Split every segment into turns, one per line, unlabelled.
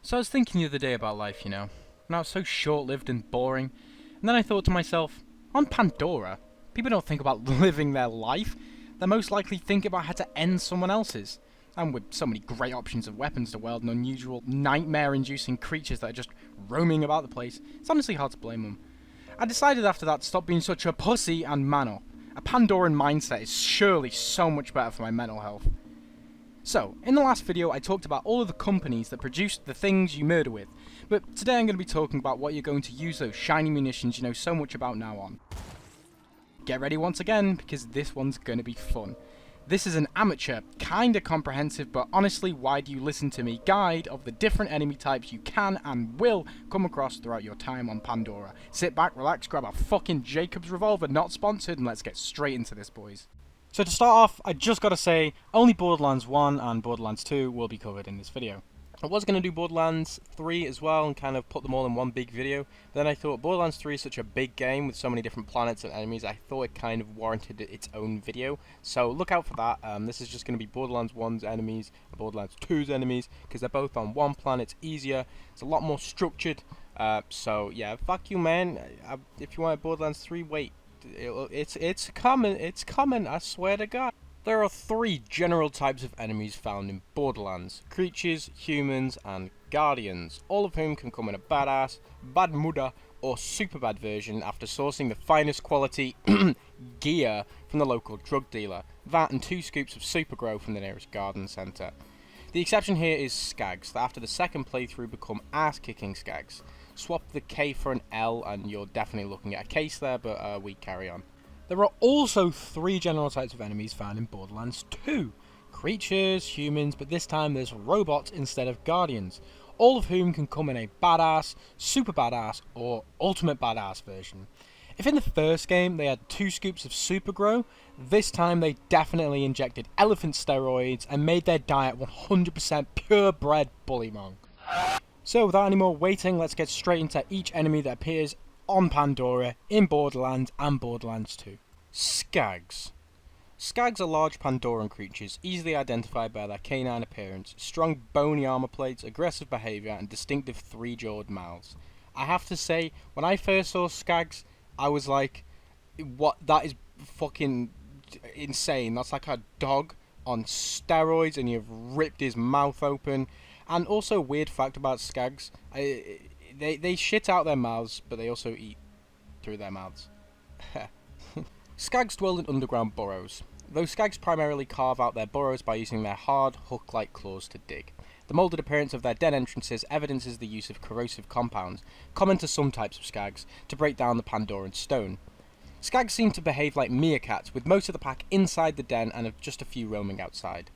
So I was thinking the other day about life, and how it's so short-lived and boring. And then I thought to myself, on Pandora, people don't think about living their life. They most likely think about how to end someone else's. And with so many great options of weapons to wield and unusual, nightmare-inducing creatures that are just roaming about the place, it's honestly hard to blame them. I decided after that to stop being such a pussy and man up. A Pandoran mindset is surely so much better for my mental health. So, in the last video I talked about all of the companies that produce the things you murder with, but today I'm going to be talking about what you're going to use those shiny munitions you know so much about now on. Get ready once again, because this one's going to be fun. This is an amateur, kinda comprehensive, but honestly why do you listen to me guide of the different enemy types you can and will come across throughout your time on Pandora. Sit back, relax, grab a fucking Jacob's revolver, not sponsored, and let's get straight into this, boys. So to start off, I just gotta say, only Borderlands 1 and Borderlands 2 will be covered in this video. I was going to do Borderlands 3 as well and kind of put them all in one big video, but then I thought Borderlands 3 is such a big game with so many different planets and enemies, I thought it kind of warranted its own video. So look out for that. This is just going to be Borderlands 1's enemies and Borderlands 2's enemies, because they're both on one planet, it's easier, it's a lot more structured. So yeah, fuck you, man. If you want Borderlands 3, wait. It's coming, I swear to God. There are three general types of enemies found in Borderlands: creatures, humans, and guardians, all of whom can come in a badass, bad mudda, or super bad version after sourcing the finest quality gear from the local drug dealer, that and 2 scoops of super grow from the nearest garden centre. The exception here is Skags, that after the second playthrough become ass-kicking Skags. Swap the K for an L and you're definitely looking at a case there, but we carry on. There are also 3 general types of enemies found in Borderlands 2. Creatures, humans, but this time there's robots instead of guardians, all of whom can come in a badass, super badass, or ultimate badass version. If in the first game they had 2 scoops of super grow, this time they definitely injected elephant steroids and made their diet 100% purebred bullymong. So without any more waiting, let's get straight into each enemy that appears on Pandora, in Borderlands and Borderlands 2. Skags. Skags are large Pandoran creatures, easily identified by their canine appearance, strong bony armor plates, aggressive behaviour, and distinctive 3-jawed mouths. I have to say, when I first saw Skags, I was like, what? That is fucking insane. That's like a dog on steroids and you've ripped his mouth open. And also, weird fact about Skags, They shit out their mouths, but they also eat through their mouths. Skags dwell in underground burrows, though Skags primarily carve out their burrows by using their hard, hook-like claws to dig. The moulded appearance of their den entrances evidences the use of corrosive compounds, common to some types of Skags, to break down the Pandoran stone. Skags seem to behave like meerkats, with most of the pack inside the den and just a few roaming outside.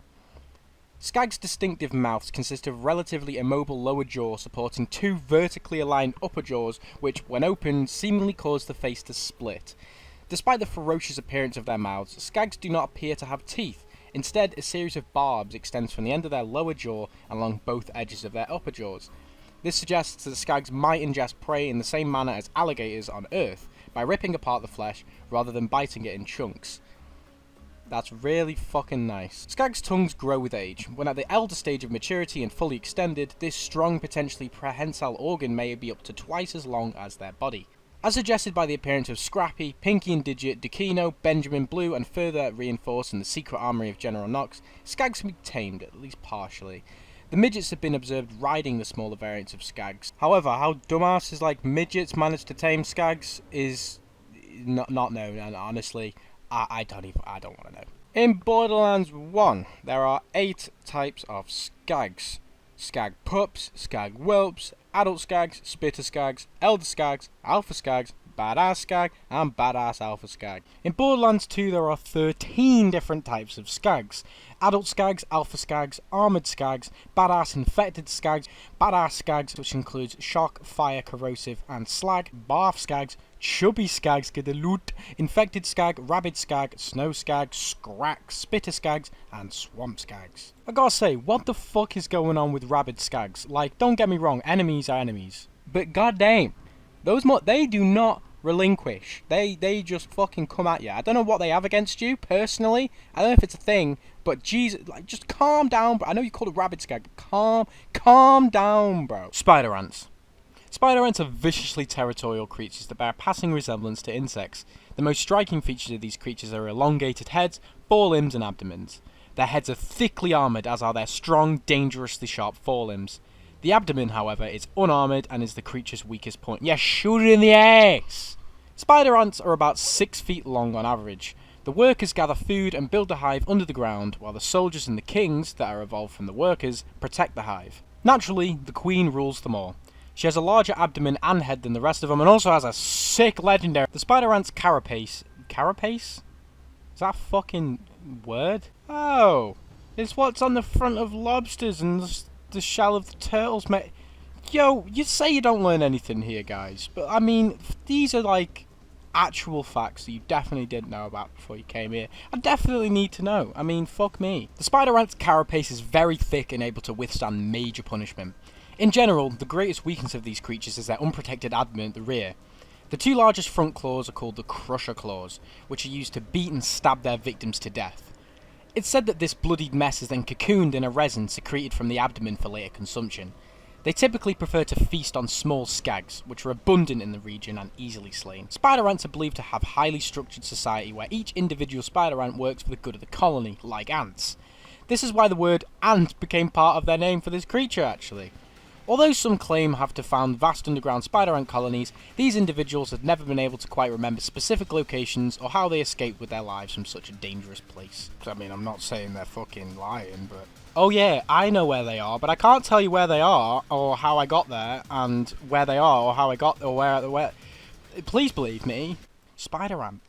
Skags' distinctive mouths consist of relatively immobile lower jaw supporting 2 vertically aligned upper jaws which, when opened, seemingly cause the face to split. Despite the ferocious appearance of their mouths, Skags do not appear to have teeth. Instead, a series of barbs extends from the end of their lower jaw along both edges of their upper jaws. This suggests that Skags might ingest prey in the same manner as alligators on Earth, by ripping apart the flesh rather than biting it in chunks. That's really fucking nice. Skags' tongues grow with age. When at the elder stage of maturity and fully extended, this strong, potentially prehensile organ may be up to twice as long as their body. As suggested by the appearance of Scrappy, Pinky and Digit, Dukino, Benjamin, Blue, and further reinforced in the secret armory of General Knox, Skags can be tamed, at least partially. The midgets have been observed riding the smaller variants of Skags. However, how dumbasses like midgets manage to tame Skags is not known, and honestly, I don't want to know. In Borderlands 1, there are 8 types of Skags. Skag pups, Skag whelps, adult Skags, spitter Skags, elder Skags, alpha Skags, badass Skag, and badass alpha Skag. In Borderlands 2, there are 13 different types of Skags. Adult Skags, alpha Skags, armoured Skags, badass infected Skags, badass Skags, which includes shock, fire, corrosive, and slag, barf Skags, chubby Skags, get the loot, infected Skag, rabid Skag, snow Skag, scrack, spitter Skags, and swamp Skags. I gotta say, what the fuck is going on with rabid Skags? Like, don't get me wrong, enemies are enemies, but goddamn, they do not relinquish. They just fucking come at you. I don't know what they have against you, personally. I don't know if it's a thing, but Jesus, like, just calm down, bro. I know you called a rabbit skag, but calm down, bro. Spiderants. Spiderants are viciously territorial creatures that bear a passing resemblance to insects. The most striking features of these creatures are elongated heads, 4 limbs and abdomens. Their heads are thickly armoured, as are their strong, dangerously sharp forelimbs. The abdomen, however, is unarmoured and is the creature's weakest point. Yeah, shoot it in the ass! Spiderants are about 6 feet long on average. The workers gather food and build the hive under the ground, while the soldiers and the kings, that are evolved from the workers, protect the hive. Naturally, the queen rules them all. She has a larger abdomen and head than the rest of them, and also has a sick legendary. The Spiderant's carapace. Carapace? Is that a fucking word? Oh, it's what's on the front of lobsters and the shell of the turtles, mate. Yo, you say you don't learn anything here, guys, but I mean, these are like actual facts that you definitely didn't know about before you came here. I definitely need to know. I mean, fuck me. The Spiderant's carapace is very thick and able to withstand major punishment. In general, the greatest weakness of these creatures is their unprotected abdomen at the rear. The 2 largest front claws are called the crusher claws, which are used to beat and stab their victims to death. It's said that this bloodied mess is then cocooned in a resin secreted from the abdomen for later consumption. They typically prefer to feast on small skags, which are abundant in the region and easily slain. Spiderants are believed to have highly structured society where each individual spiderant works for the good of the colony, like ants. This is why the word ant became part of their name for this creature, actually. Although some claim have to found vast underground spiderant colonies, these individuals have never been able to quite remember specific locations or how they escaped with their lives from such a dangerous place. I mean, I'm not saying they're fucking lying, but... Oh yeah, I know where they are, but I can't tell you where they are, or how I got there, and where they are, or how I got, or where... Please believe me. Spiderant.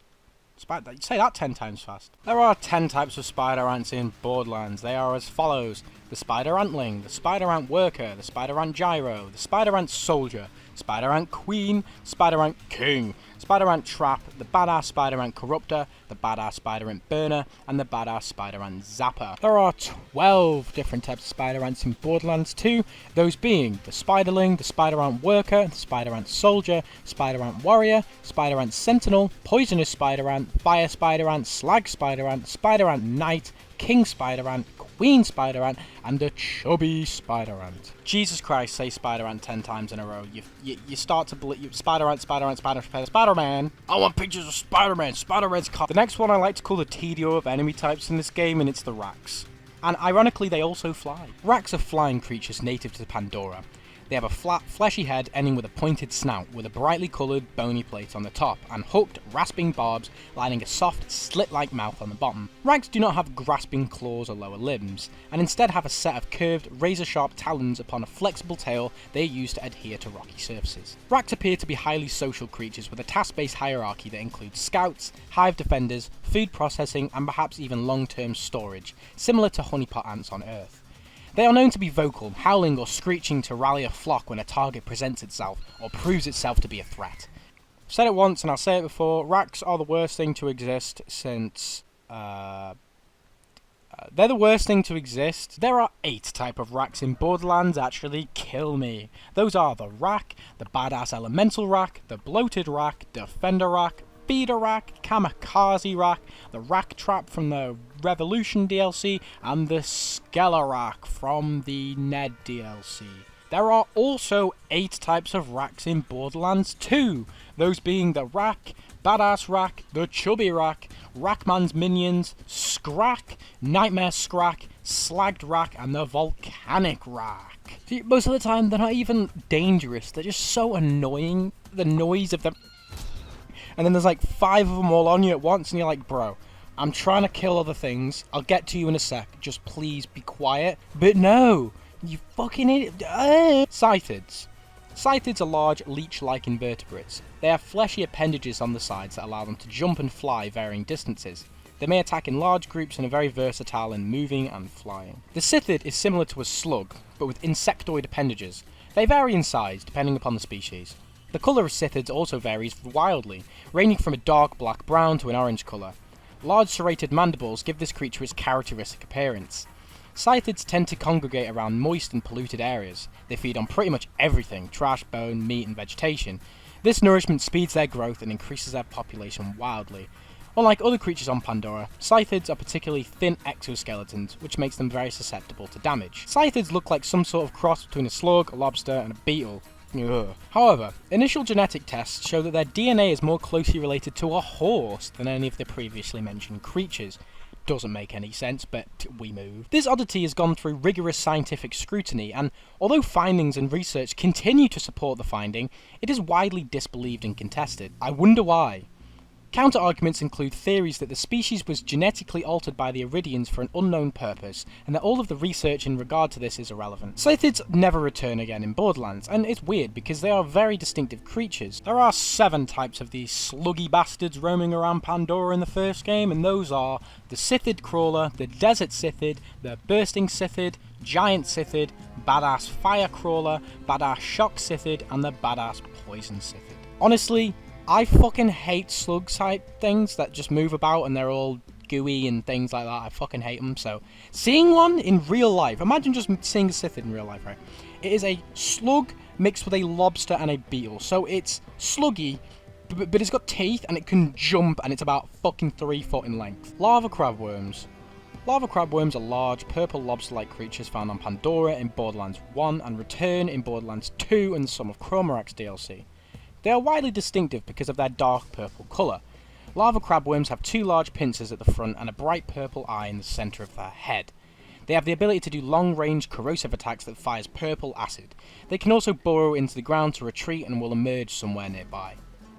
Say that 10 times fast. There are 10 types of Spiderants in Borderlands. They are as follows: the Spider-Antling, the Spider-Ant Worker, the Spider-Ant Gyro, the Spider-Ant Soldier, Spider-Ant Queen, Spider-Ant King, Spider-Ant Trap, the Badass Spider-Ant Corruptor, the Badass Spider-Ant Burner, and the Badass Spider-Ant Zapper. There are 12 different types of Spiderants in Borderlands 2, those being the Spiderling, the Spider-Ant Worker, the Spider-Ant Soldier, Spider-Ant Warrior, Spider-Ant Sentinel, Poisonous Spider-Ant, Fire Spider-Ant, Slag Spider-Ant, Spider-Ant Knight, King Spider-Ant, Queen Spider-Ant, and a chubby Spider-Ant. Jesus Christ, say Spider-Ant 10 times in a row. You start to believe Spider-Ant, Spider-Man. I want pictures of Spider-Man. Spider-Man's car. The next one I like to call the TDO of enemy types in this game, and it's the Rakks. And ironically, they also fly. Rakks are flying creatures native to Pandora. They have a flat, fleshy head ending with a pointed snout with a brightly coloured bony plate on the top and hooked, rasping barbs lining a soft, slit-like mouth on the bottom. Rakks do not have grasping claws or lower limbs, and instead have a set of curved, razor-sharp talons upon a flexible tail they use to adhere to rocky surfaces. Rakks appear to be highly social creatures with a task-based hierarchy that includes scouts, hive defenders, food processing, and perhaps even long-term storage, similar to honeypot ants on Earth. They are known to be vocal, howling or screeching to rally a flock when a target presents itself or proves itself to be a threat. I've said it once and I'll say it before, Rakks are the worst thing to exist since... they're the worst thing to exist. There are 8 types of Rakks in Borderlands, actually, kill me. Those are the Rakk, the Badass Elemental Rakk, the Bloated Rakk, Defender Rakk, Feeder Rakk, Kamikaze Rakk, the Rakk Trap from the Revolution DLC, and the Skella Rakk from the Ned DLC. There are also 8 types of Rakks in Borderlands 2, those being the Rakk, Badass Rakk, the Chubby Rakk, Rackman's Minions, Scrack, Nightmare Scrack, Slagged Rakk, and the Volcanic Rakk. See, most of the time they're not even dangerous, they're just so annoying, the noise of them. And then there's like 5 of them all on you at once, and you're like, bro, I'm trying to kill other things, I'll get to you in a sec, just please be quiet. But no, you fucking idiot. Scythids. Scythids are large, leech-like invertebrates. They have fleshy appendages on the sides that allow them to jump and fly varying distances. They may attack in large groups and are very versatile in moving and flying. The Scythid is similar to a slug, but with insectoid appendages. They vary in size, depending upon the species. The colour of Scythids also varies wildly, ranging from a dark black-brown to an orange colour. Large serrated mandibles give this creature its characteristic appearance. Scythids tend to congregate around moist and polluted areas. They feed on pretty much everything, trash, bone, meat and vegetation. This nourishment speeds their growth and increases their population wildly. Unlike other creatures on Pandora, Scythids are particularly thin exoskeletons, which makes them very susceptible to damage. Scythids look like some sort of cross between a slug, a lobster, and a beetle. Ugh. However, initial genetic tests show that their DNA is more closely related to a horse than any of the previously mentioned creatures. Doesn't make any sense, but we move. This oddity has gone through rigorous scientific scrutiny, and although findings and research continue to support the finding, it is widely disbelieved and contested. I wonder why. Counter-arguments include theories that the species was genetically altered by the Iridians for an unknown purpose, and that all of the research in regard to this is irrelevant. Scythids never return again in Borderlands, and it's weird because they are very distinctive creatures. There are 7 types of these sluggy bastards roaming around Pandora in the first game, and those are the Scythid Crawler, the Desert Scythid, the Bursting Scythid, Giant Scythid, Badass Fire Crawler, Badass Shock Scythid, and the Badass Poison Scythid. Honestly, I fucking hate slug type things that just move about and they're all gooey and things like that. I fucking hate them. So, seeing one in real life, imagine just seeing a Scythid in real life, right? It is a slug mixed with a lobster and a beetle. So it's sluggy, but it's got teeth and it can jump and it's about fucking 3 foot in length. Larva crabworms. Larva crabworms are large, purple lobster-like creatures found on Pandora in Borderlands 1 and return in Borderlands 2 and some of Rakks DLC. They are widely distinctive because of their dark purple colour. Larva crabworms have 2 large pincers at the front and a bright purple eye in the centre of their head. They have the ability to do long-range corrosive attacks that fires purple acid. They can also burrow into the ground to retreat and will emerge somewhere nearby.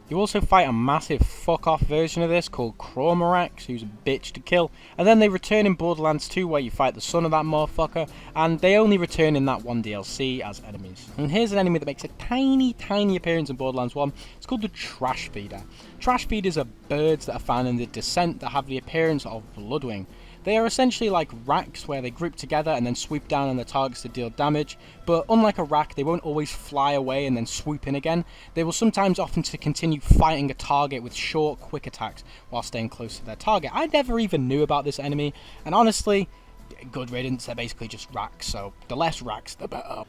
You also fight a massive fuck-off version of this called Rakks, who's a bitch to kill, and then they return in Borderlands 2 where you fight the son of that motherfucker, and they only return in that one DLC as enemies. And here's an enemy that makes a tiny appearance in Borderlands 1. It's called the Trash Feeder. Trash Feeders are birds that are found in the Descent that have the appearance of Bloodwing. They are essentially like Rakks, where they group together and then swoop down on their targets to deal damage, but unlike a Rakk, they won't always fly away and then swoop in again. They will sometimes often to continue fighting a target with short, quick attacks while staying close to their target. I never even knew about this enemy, and honestly, good riddance, they're basically just Rakks, so the less Rakks, the better.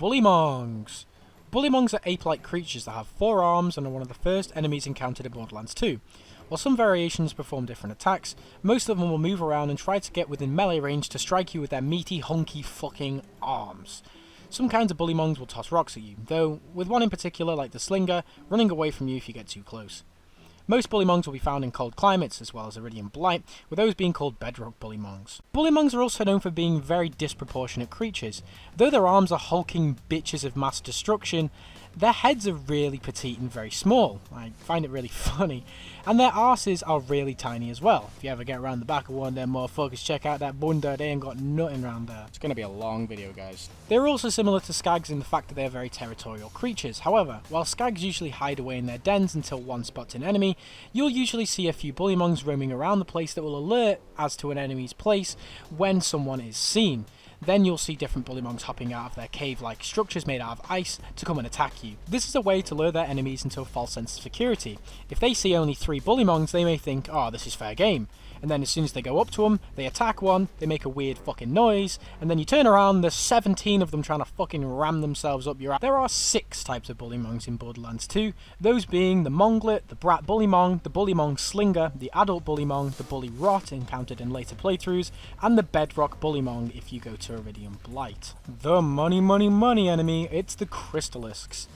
Bullymongs. Bullymongs are ape-like creatures that have 4 arms and are one of the first enemies encountered in Borderlands 2. While some variations perform different attacks, most of them will move around and try to get within melee range to strike you with their meaty, hunky fucking arms. Some kinds of Bullymongs will toss rocks at you, though with one in particular, like the Slinger, running away from you if you get too close. Most Bullymongs will be found in cold climates, as well as Iridian Blight, with those being called bedrock Bullymongs. Bullymongs are also known for being very disproportionate creatures. Though their arms are hulking bitches of mass destruction, their heads are really petite and very small. I find it really funny. And their arses are really tiny as well. If you ever get around the back of one of them motherfuckers, check out that bunda, they ain't got nothing around there. It's gonna be a long video, guys. They're also similar to Skags in the fact that they're very territorial creatures. However, while Skags usually hide away in their dens until one spots an enemy, you'll usually see a few Bullymongs roaming around the place that will alert as to an enemy's place when someone is seen. Then you'll see different Bullymongs hopping out of their cave-like structures made out of ice to come and attack you. This is a way to lure their enemies into a false sense of security. If they see only 3 Bullymongs, they may think, oh, this is fair game. And then as soon as they go up to them, they attack one, they make a weird fucking noise, and then you turn around, there's 17 of them trying to fucking ram themselves up your ass. There are 6 types of Bullymongs in Borderlands 2, those being the Monglet, the Brat Bullymong, the Bullymong Slinger, the Adult Bullymong, the Bully Rot encountered in later playthroughs, and the Bedrock Bullymong if you go to Iridian Blight. The money enemy, it's the Crystalisks.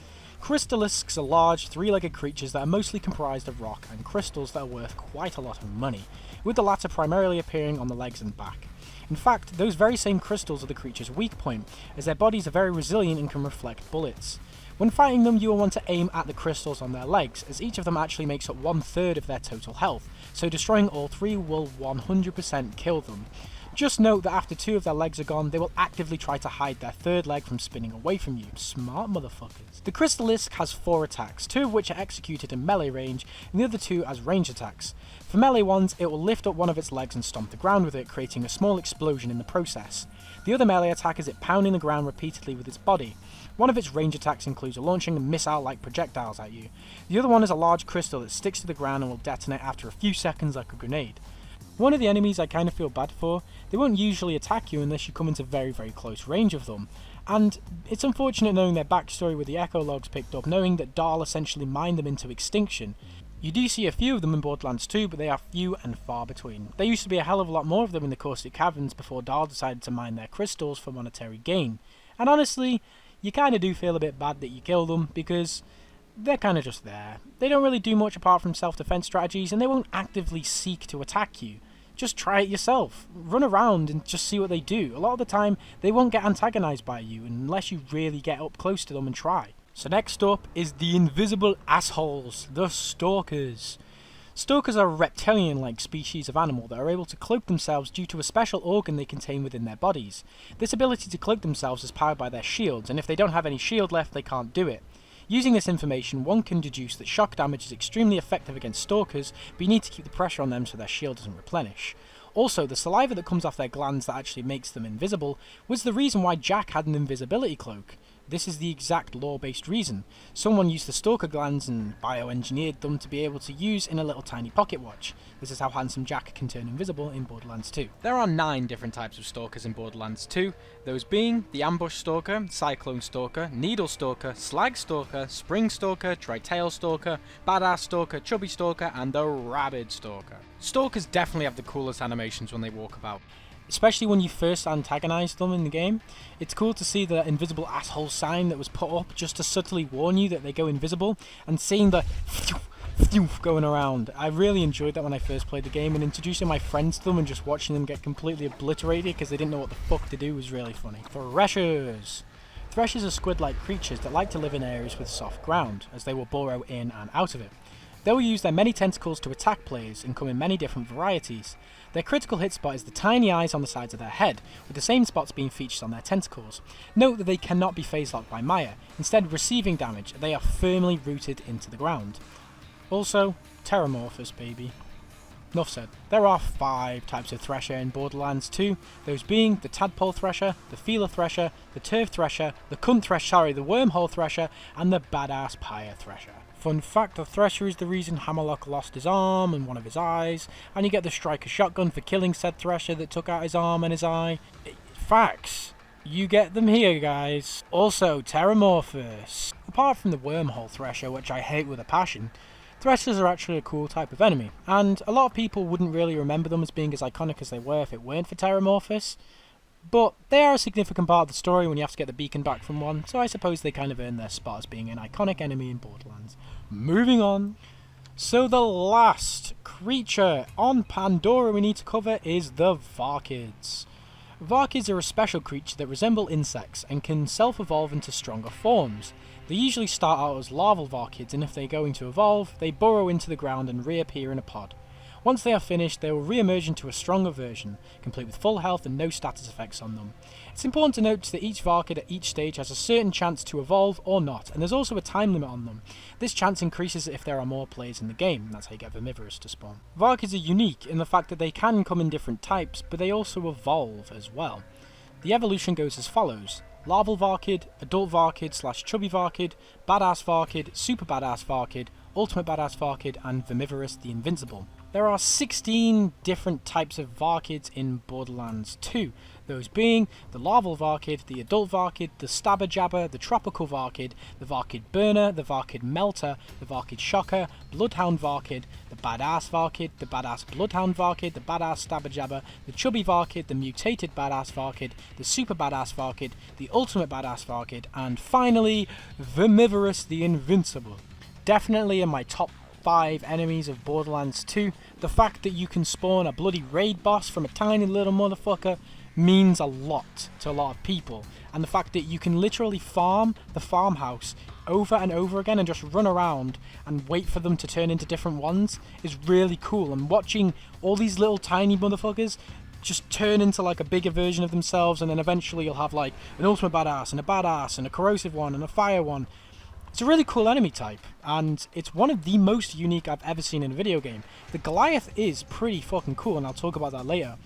Crystalisks are large, 3-legged creatures that are mostly comprised of rock and crystals that are worth quite a lot of money, with the latter primarily appearing on the legs and back. In fact, those very same crystals are the creature's weak point, as their bodies are very resilient and can reflect bullets. When fighting them, you will want to aim at the crystals on their legs, as each of them actually makes up 1/3 of their total health, so destroying all 3 will 100% kill them. Just note that after 2 of their legs are gone, they will actively try to hide their 3rd leg from spinning away from you. Smart motherfuckers. The Crystalisk has 4 attacks, 2 of which are executed in melee range, and the other 2 as range attacks. For melee ones, it will lift up one of its legs and stomp the ground with it, creating a small explosion in the process. The other melee attack is it pounding the ground repeatedly with its body. One of its range attacks includes launching missile-like projectiles at you. The other one is a large crystal that sticks to the ground and will detonate after a few seconds like a grenade. One of the enemies I kind of feel bad for, they won't usually attack you unless you come into very close range of them. And it's unfortunate knowing their backstory with the echo logs picked up, knowing that Dahl essentially mined them into extinction. You do see a few of them in Borderlands 2, but they are few and far between. There used to be a hell of a lot more of them in the Caustic Caverns before Dahl decided to mine their crystals for monetary gain. And honestly, you kinda do feel a bit bad that you kill them, because they're kinda just there. They don't really do much apart from self-defense strategies, and they won't actively seek to attack you. Just try it yourself. Run around and just see what they do. A lot of the time, they won't get antagonized by you unless you really get up close to them and try. So next up is the invisible assholes, the Stalkers. Stalkers are a reptilian-like species of animal that are able to cloak themselves due to a special organ they contain within their bodies. This ability to cloak themselves is powered by their shields, and if they don't have any shield left, they can't do it. Using this information, one can deduce that shock damage is extremely effective against Stalkers, but you need to keep the pressure on them so their shield doesn't replenish. Also, the saliva that comes off their glands that actually makes them invisible was the reason why Jack had an invisibility cloak. This is the exact lore-based reason. Someone used the Stalker glands and bioengineered them to be able to use in a little tiny pocket watch. This is how Handsome Jack can turn invisible in Borderlands 2. There are 9 different types of Stalkers in Borderlands 2, those being the Ambush Stalker, Cyclone Stalker, Needle Stalker, Slag Stalker, Spring Stalker, Tri-Tail Stalker, Badass Stalker, Chubby Stalker, and the Rabid Stalker. Stalkers definitely have the coolest animations when they walk about. Especially when you first antagonise them in the game. It's cool to see the invisible asshole sign that was put up just to subtly warn you that they go invisible, and seeing the going around. I really enjoyed that when I first played the game, and introducing my friends to them and just watching them get completely obliterated because they didn't know what the fuck to do was really funny. Threshers. Threshers are squid-like creatures that like to live in areas with soft ground, as they will burrow in and out of it. They will use their many tentacles to attack players and come in many different varieties. Their critical hit spot is the tiny eyes on the sides of their head, with the same spots being featured on their tentacles. Note that they cannot be phase locked by Maya, instead receiving damage, they are firmly rooted into the ground. Also, Terramorphous, baby. Enough said. There are 5 types of Thresher in Borderlands 2, those being the Tadpole Thresher, the Feeler Thresher, the Turf Thresher, the the Wormhole Thresher, and the Badass Pyre Thresher. Fun fact, the Thresher is the reason Hammerlock lost his arm and one of his eyes, and you get the Striker shotgun for killing said Thresher that took out his arm and his eye. Facts. You get them here, guys. Also, Terramorphous. Apart from the Wormhole Thresher, which I hate with a passion, Threshers are actually a cool type of enemy, and a lot of people wouldn't really remember them as being as iconic as they were if it weren't for Terramorphous. But they are a significant part of the story when you have to get the beacon back from one, so I suppose they kind of earn their spot as being an iconic enemy in Borderlands. Moving on. So the last creature on Pandora we need to cover is the Varkids. Varkids are a special creature that resemble insects and can self-evolve into stronger forms. They usually start out as larval Varkids, and if they're going to evolve, they burrow into the ground and reappear in a pod. Once they are finished, they will re-emerge into a stronger version, complete with full health and no status effects on them. It's important to note that each Varkid at each stage has a certain chance to evolve or not, and there's also a time limit on them. This chance increases if there are more players in the game, that's how you get Vermivorous to spawn. Varkids are unique in the fact that they can come in different types, but they also evolve as well. The evolution goes as follows: Larval Varkid, Adult Varkid / Chubby Varkid, Badass Varkid, Super Badass Varkid, Ultimate Badass Varkid, and Vermivorous the Invincible. There are 16 different types of Varkids in Borderlands 2, those being the Larval Varkid, the Adult Varkid, the Stabber Jabber, the Tropical Varkid, the Varkid Burner, the Varkid Melter, the Varkid Shocker, Bloodhound Varkid, the Badass Varkid, the Badass Bloodhound Varkid, the Badass Stabber Jabber, the Chubby Varkid, the Mutated Badass Varkid, the Super Badass Varkid, the Ultimate Badass Varkid, and finally, Vermivorous the Invincible. Definitely in my top 5 enemies of Borderlands 2, the fact that you can spawn a bloody raid boss from a tiny little motherfucker means a lot to a lot of people, and the fact that you can literally farm the farmhouse over and over again and just run around and wait for them to turn into different ones is really cool, and watching all these little tiny motherfuckers just turn into like a bigger version of themselves, and then eventually you'll have like an ultimate badass and a badass and a corrosive one and a fire one. It's a really cool enemy type, and it's one of the most unique I've ever seen in a video game. The Goliath is pretty fucking cool, and I'll talk about that later,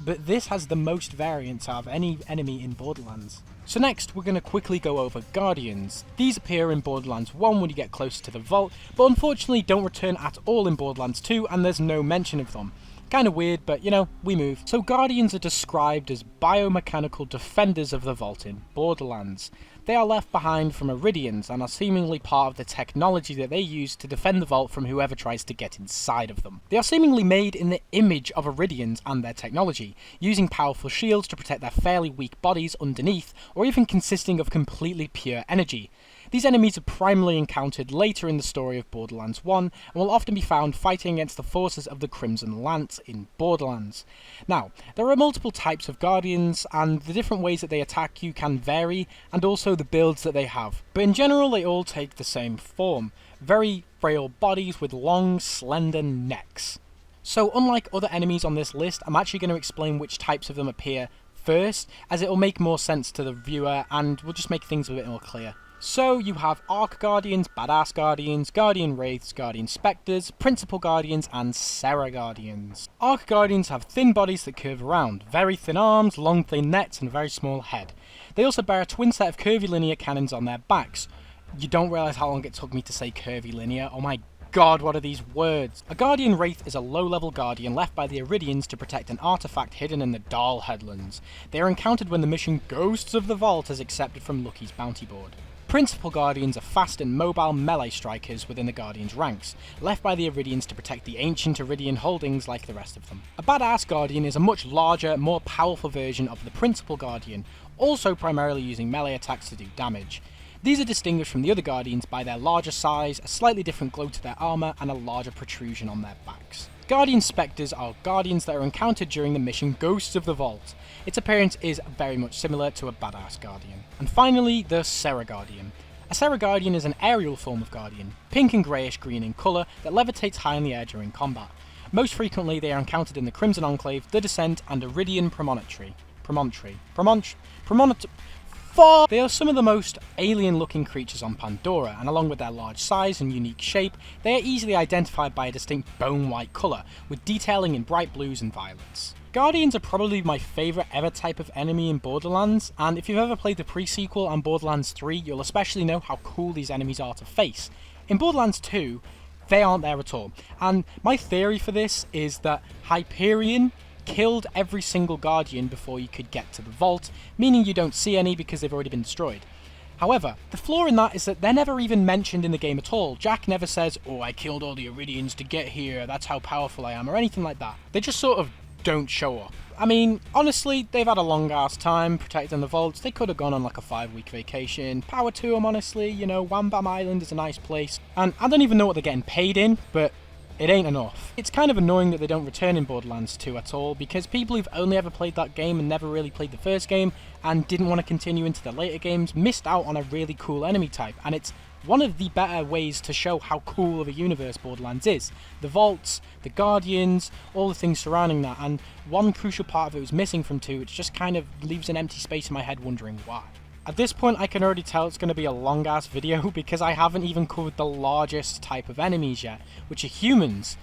but this has the most variants out of any enemy in Borderlands. So next, we're going to quickly go over Guardians. These appear in Borderlands 1 when you get closer to the vault, but unfortunately don't return at all in Borderlands 2, and there's no mention of them. Kinda weird, but you know, we move. So Guardians are described as biomechanical defenders of the vault in Borderlands. They are left behind from Iridians and are seemingly part of the technology that they use to defend the vault from whoever tries to get inside of them. They are seemingly made in the image of Iridians and their technology, using powerful shields to protect their fairly weak bodies underneath, or even consisting of completely pure energy. These enemies are primarily encountered later in the story of Borderlands 1 and will often be found fighting against the forces of the Crimson Lance in Borderlands. Now, there are multiple types of Guardians, and the different ways that they attack you can vary, and also the builds that they have. But in general, they all take the same form. Very frail bodies with long, slender necks. So unlike other enemies on this list, I'm actually going to explain which types of them appear first, as it will make more sense to the viewer and will just make things a bit more clear. So you have Arc Guardians, Badass Guardians, Guardian Wraiths, Guardian Spectres, Principal Guardians, and Serra Guardians. Arc Guardians have thin bodies that curve around, very thin arms, long thin necks, and a very small head. They also bear a twin set of curvilinear cannons on their backs. You don't realise how long it took me to say curvilinear. Oh my god, what are these words? A Guardian Wraith is a low-level Guardian left by the Iridians to protect an artifact hidden in the Dahl Headlands. They are encountered when the mission Ghosts of the Vault is accepted from Lucky's bounty board. Principal Guardians are fast and mobile melee strikers within the Guardians' ranks, left by the Iridians to protect the ancient Iridian holdings like the rest of them. A Badass Guardian is a much larger, more powerful version of the Principal Guardian, also primarily using melee attacks to do damage. These are distinguished from the other Guardians by their larger size, a slightly different glow to their armour, and a larger protrusion on their backs. Guardian Spectres are Guardians that are encountered during the mission Ghosts of the Vault. Its appearance is very much similar to a Badass Guardian. And finally, the Serra Guardian. A Serra Guardian is an aerial form of Guardian, pink and greyish-green in colour, that levitates high in the air during combat. Most frequently, they are encountered in the Crimson Enclave, the Descent, and Iridian Promontory. They are some of the most alien-looking creatures on Pandora, and along with their large size and unique shape, they are easily identified by a distinct bone-white colour, with detailing in bright blues and violets. Guardians are probably my favourite ever type of enemy in Borderlands, and if you've ever played the pre-sequel and Borderlands 3, you'll especially know how cool these enemies are to face. In Borderlands 2, they aren't there at all, and my theory for this is that Hyperion killed every single Guardian before you could get to the vault, meaning you don't see any because they've already been destroyed. However, the flaw in that is that they're never even mentioned in the game at all. Jack never says, "Oh, I killed all the Iridians to get here, that's how powerful I am," or anything like that. They just sort of don't show up. I mean, honestly, they've had a long-ass time protecting the vaults. They could have gone on like a 5-week vacation. Power to them, honestly. You know, Wham Bam Island is a nice place. And I don't even know what they're getting paid in, but it ain't enough. It's kind of annoying that they don't return in Borderlands 2 at all, because people who've only ever played that game and never really played the first game and didn't want to continue into the later games missed out on a really cool enemy type, and it's one of the better ways to show how cool of a universe Borderlands is. The vaults, the Guardians, all the things surrounding that, and one crucial part of it was missing from 2, which just kind of leaves an empty space in my head wondering why. At this point I can already tell it's going to be a long ass video because I haven't even covered the largest type of enemies yet, which are humans.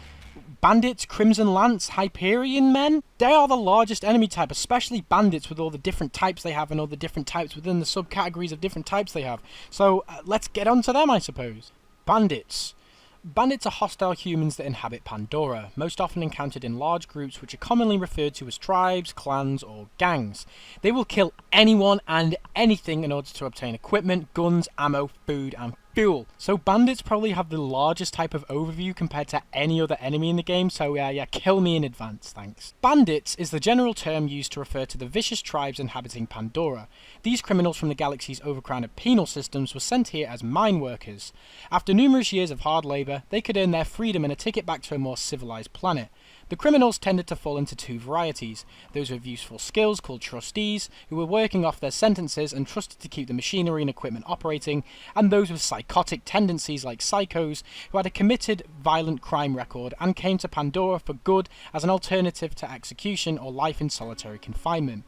Bandits, Crimson Lance, Hyperion men, they are the largest enemy type, especially Bandits with all the different types they have and all the different types within the subcategories of different types they have. So let's get on to them, I suppose. Bandits. Bandits are hostile humans that inhabit Pandora, most often encountered in large groups which are commonly referred to as tribes, clans, or gangs. They will kill anyone and anything in order to obtain equipment, guns, ammo, food, and fuel. So bandits probably have the largest type of overview compared to any other enemy in the game, so yeah, kill me in advance, thanks. Bandits is the general term used to refer to the vicious tribes inhabiting Pandora. These criminals from the galaxy's overcrowded penal systems were sent here as mine workers. After numerous years of hard labour, they could earn their freedom and a ticket back to a more civilized planet. The criminals tended to fall into two varieties: those with useful skills called trustees, who were working off their sentences and trusted to keep the machinery and equipment operating, and those with psychotic tendencies like psychos, who had a committed violent crime record and came to Pandora for good as an alternative to execution or life in solitary confinement.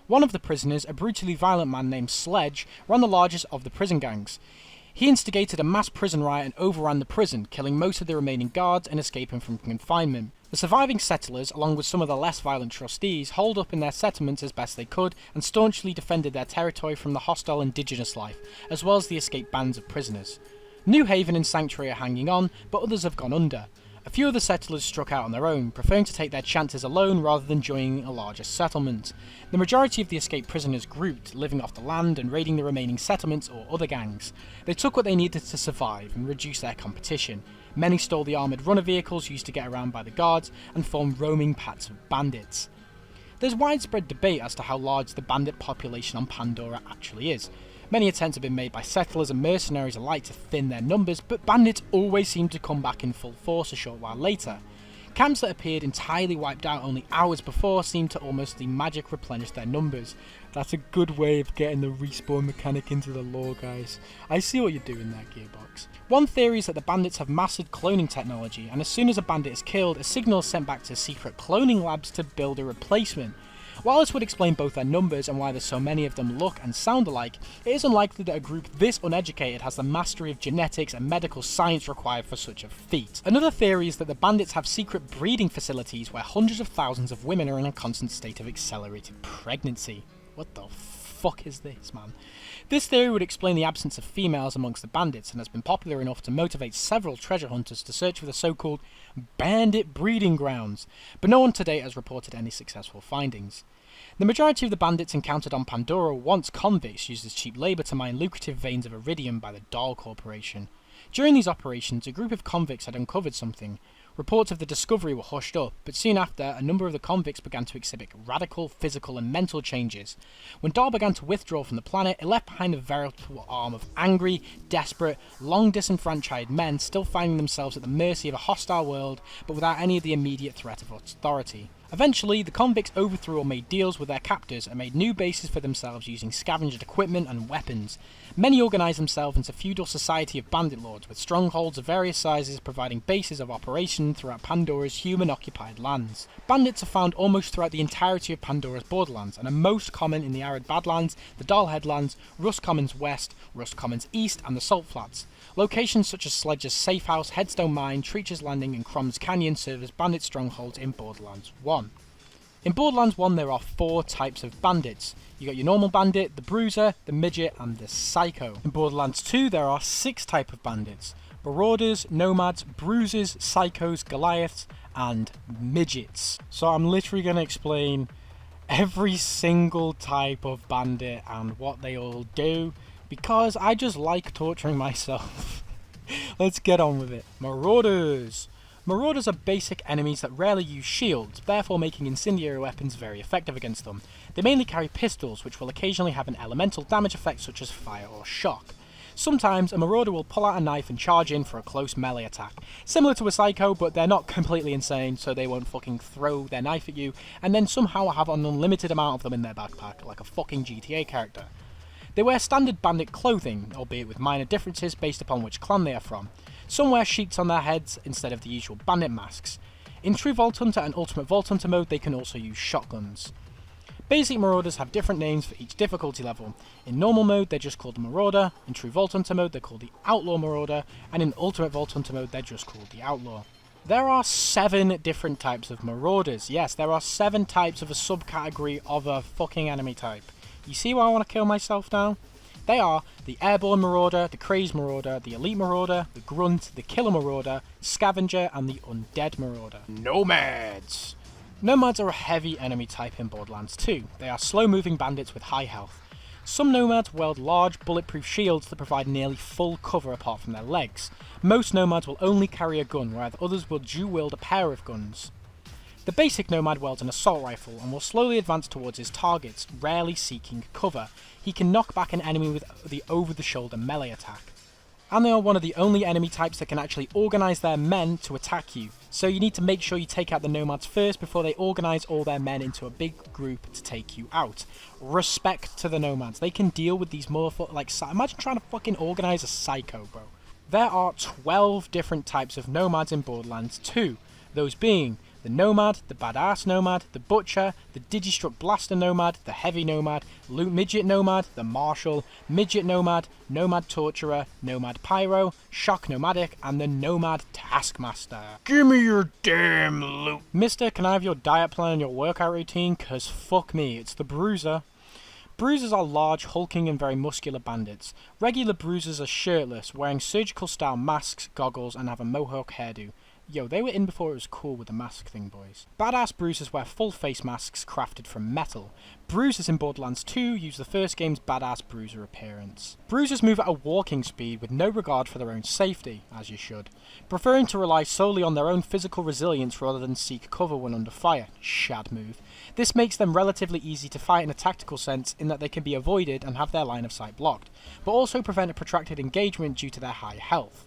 One of the prisoners, a brutally violent man named Sledge, ran the largest of the prison gangs. He instigated a mass prison riot and overran the prison, killing most of the remaining guards and escaping from confinement. The surviving settlers, along with some of the less violent trustees, holed up in their settlements as best they could and staunchly defended their territory from the hostile indigenous life, as well as the escaped bands of prisoners. New Haven and Sanctuary are hanging on, but others have gone under. A A few other settlers struck out on their own, preferring to take their chances alone rather than joining a larger settlement. The majority of the escaped prisoners grouped, living off the land and raiding the remaining settlements or other gangs. They took what they needed to survive and reduce their competition. Many stole the armoured runner vehicles used to get around by the guards and formed roaming packs of bandits. There's widespread debate as to how large the bandit population on Pandora actually is. Many attempts have been made by settlers and mercenaries alike to thin their numbers, but bandits always seem to come back in full force a short while later. Camps that appeared entirely wiped out only hours before seem to almost the magic replenish their numbers. That's a good way of getting the respawn mechanic into the lore, guys. I see what you're doing there, Gearbox. One theory is that the bandits have mastered cloning technology, and as soon as a bandit is killed, a signal is sent back to secret cloning labs to build a replacement. While this would explain both their numbers and why there's so many of them look and sound alike, it is unlikely that a group this uneducated has the mastery of genetics and medical science required for such a feat. Another theory is that the bandits have secret breeding facilities where hundreds of thousands of women are in a constant state of accelerated pregnancy. What the fuck is this, man? This theory would explain the absence of females amongst the bandits and has been popular enough to motivate several treasure hunters to search for the so-called bandit breeding grounds, but no one to date has reported any successful findings. The majority of the bandits encountered on Pandora were once convicts used as cheap labour to mine lucrative veins of iridium by the Dahl Corporation. During these operations, a group of convicts had uncovered something. Reports of the discovery were hushed up, but soon after, a number of the convicts began to exhibit radical physical and mental changes. When Dahl began to withdraw from the planet, it left behind a veritable arm of angry, desperate, long disenfranchised men still finding themselves at the mercy of a hostile world, but without any of the immediate threat of authority. Eventually, the convicts overthrew or made deals with their captors and made new bases for themselves using scavenged equipment and weapons. Many organised themselves into a feudal society of bandit lords, with strongholds of various sizes providing bases of operation throughout Pandora's human-occupied lands. Bandits are found almost throughout the entirety of Pandora's Borderlands, and are most common in the arid Badlands, the Dahl Headlands, Rust Commons West, Rust Commons East, and the Salt Flats. Locations such as Sledge's Safe House, Headstone Mine, Treacher's Landing, and Crom's Canyon serve as bandit strongholds in Borderlands 1. In Borderlands 1 there are 4 types of bandits. You got your normal bandit, the bruiser, the midget, and the psycho. In Borderlands 2 there are 6 types of bandits. Marauders, Nomads, Bruisers, Psychos, Goliaths, and Midgets. So I'm literally going to explain every single type of bandit and what they all do, because I just like torturing myself. Let's get on with it. Marauders. Marauders are basic enemies that rarely use shields, therefore making incendiary weapons very effective against them. They mainly carry pistols, which will occasionally have an elemental damage effect such as fire or shock. Sometimes a Marauder will pull out a knife and charge in for a close melee attack. Similar to a Psycho, but they're not completely insane, so they won't fucking throw their knife at you, and then somehow have an unlimited amount of them in their backpack, like a fucking GTA character. They wear standard bandit clothing, albeit with minor differences based upon which clan they are from. Some wear sheets on their heads instead of the usual bandit masks. In True Vault Hunter and Ultimate Vault Hunter mode, they can also use shotguns. Basic Marauders have different names for each difficulty level. In normal mode, they're just called the Marauder, in True Vault Hunter mode, they're called the Outlaw Marauder, and in Ultimate Vault Hunter mode, they're just called the Outlaw. There are 7 different types of Marauders. Yes, there are 7 types of a subcategory of a fucking enemy type. You see why I want to kill myself now? They are the Airborne Marauder, the Crazed Marauder, the Elite Marauder, the Grunt, the Killer Marauder, Scavenger, and the Undead Marauder. Nomads! Nomads are a heavy enemy type in Borderlands 2. They are slow-moving bandits with high health. Some Nomads wield large bulletproof shields that provide nearly full cover apart from their legs. Most Nomads will only carry a gun, whereas others will dual-wield a pair of guns. The basic Nomad wields an assault rifle and will slowly advance towards his targets, rarely seeking cover. He can knock back an enemy with the over-the-shoulder melee attack. And they are one of the only enemy types that can actually organise their men to attack you. So you need to make sure you take out the Nomads first before they organise all their men into a big group to take you out. Respect to the Nomads. They can deal with these motherfuckers. Like, imagine trying to fucking organise a Psycho, bro. There are 12 different types of Nomads in Borderlands 2. Those being the Nomad, the Badass Nomad, the Butcher, the Digistruct Blaster Nomad, the Heavy Nomad, Midget Nomad, the Marshal, Midget Nomad, Nomad Torturer, Nomad Pyro, Shock Nomadic, and the Nomad Taskmaster. Give me your damn loot! Mister, can I have your diet plan and your workout routine? Cause fuck me, it's the Bruiser. Bruisers are large, hulking, and very muscular bandits. Regular Bruisers are shirtless, wearing surgical-style masks, goggles, and have a mohawk hairdo. Yo, they were in before it was cool with the mask thing, boys. Badass Bruisers wear full face masks crafted from metal. Bruisers in Borderlands 2 use the first game's badass bruiser appearance. Bruisers move at a walking speed with no regard for their own safety, as you should, preferring to rely solely on their own physical resilience rather than seek cover when under fire. Shad move. This makes them relatively easy to fight in a tactical sense in that they can be avoided and have their line of sight blocked, but also prevent a protracted engagement due to their high health.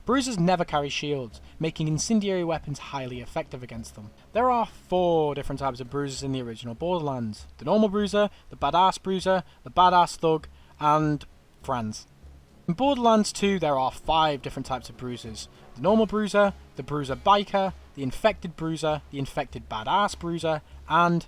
Bruisers never carry shields, making incendiary weapons highly effective against them. There are 4 different types of bruisers in the original Borderlands: the normal bruiser, the badass bruiser, the badass thug, and friends. In Borderlands 2 there are 5 different types of bruisers: the normal bruiser, the bruiser biker, the infected bruiser, the infected badass bruiser, and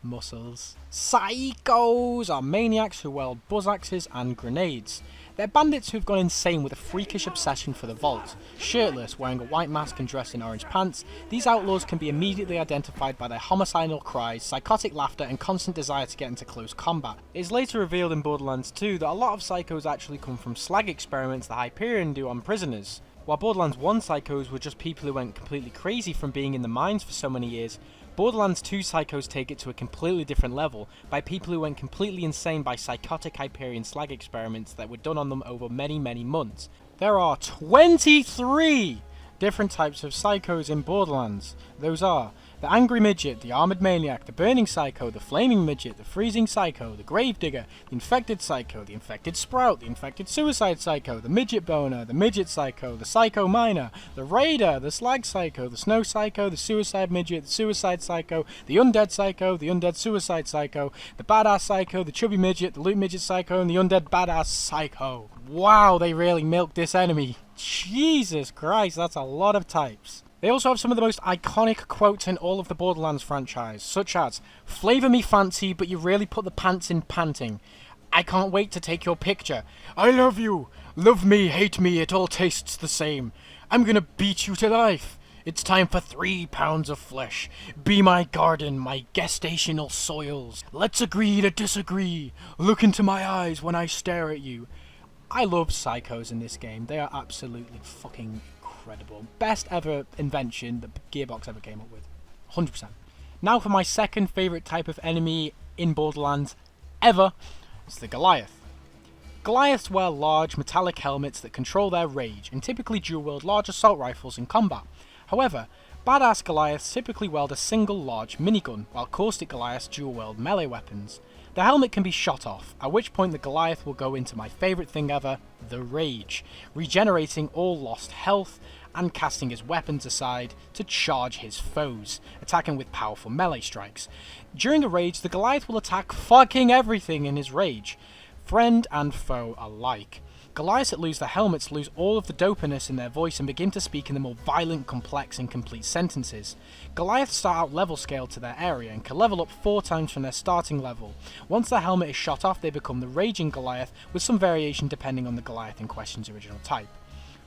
muscles. Psychos are maniacs who wield buzz axes and grenades. They're bandits who've gone insane with a freakish obsession for the vault. Shirtless, wearing a white mask and dressed in orange pants, these outlaws can be immediately identified by their homicidal cries, psychotic laughter, and constant desire to get into close combat. It is later revealed in Borderlands 2 that a lot of psychos actually come from slag experiments that Hyperion do on prisoners. While Borderlands 1 psychos were just people who went completely crazy from being in the mines for so many years, Borderlands 2 psychos take it to a completely different level by people who went completely insane by psychotic Hyperion slag experiments that were done on them over many, many months. There are 23 different types of psychos in Borderlands. Those are the Angry Midget, the Armored Maniac, the Burning Psycho, the Flaming Midget, the Freezing Psycho, the Gravedigger, the Infected Psycho, the Infected Sprout, the Infected Suicide Psycho, the Midget Boner, the Midget Psycho, the Psycho Miner, the Raider, the Slag Psycho, the Snow Psycho, the Suicide Midget, the Suicide Psycho, the Undead Psycho, the Undead Suicide Psycho, the Badass Psycho, the Chubby Midget, the Loot Midget Psycho, and the Undead Badass Psycho. Wow, they really milked this enemy. Jesus Christ, that's a lot of types. They also have some of the most iconic quotes in all of the Borderlands franchise, such as, "Flavour me fancy, but you really put the pants in panting. I can't wait to take your picture. I love you. Love me, hate me, it all tastes the same. I'm gonna beat you to life. It's time for 3 pounds of flesh. Be my garden, my gestational soils. Let's agree to disagree. Look into my eyes when I stare at you." I love psychos in this game. They are absolutely fucking incredible. Best ever invention that Gearbox ever came up with. 100%. Now for my second favourite type of enemy in Borderlands ever. It's the Goliath. Goliaths wear large metallic helmets that control their rage and typically dual-wield large assault rifles in combat. However, badass Goliaths typically wield a single large minigun, while caustic Goliaths dual-wield melee weapons. The helmet can be shot off, at which point the Goliath will go into my favourite thing ever, the Rage, regenerating all lost health and casting his weapons aside to charge his foes, attacking with powerful melee strikes. During a Rage, the Goliath will attack fucking everything in his Rage, friend and foe alike. Goliaths that lose their helmets lose all of the dopiness in their voice and begin to speak in the more violent, complex, and complete sentences. Goliaths start out level scaled to their area and can level up 4 times from their starting level. Once their helmet is shot off, they become the Raging Goliath, with some variation depending on the Goliath in question's original type.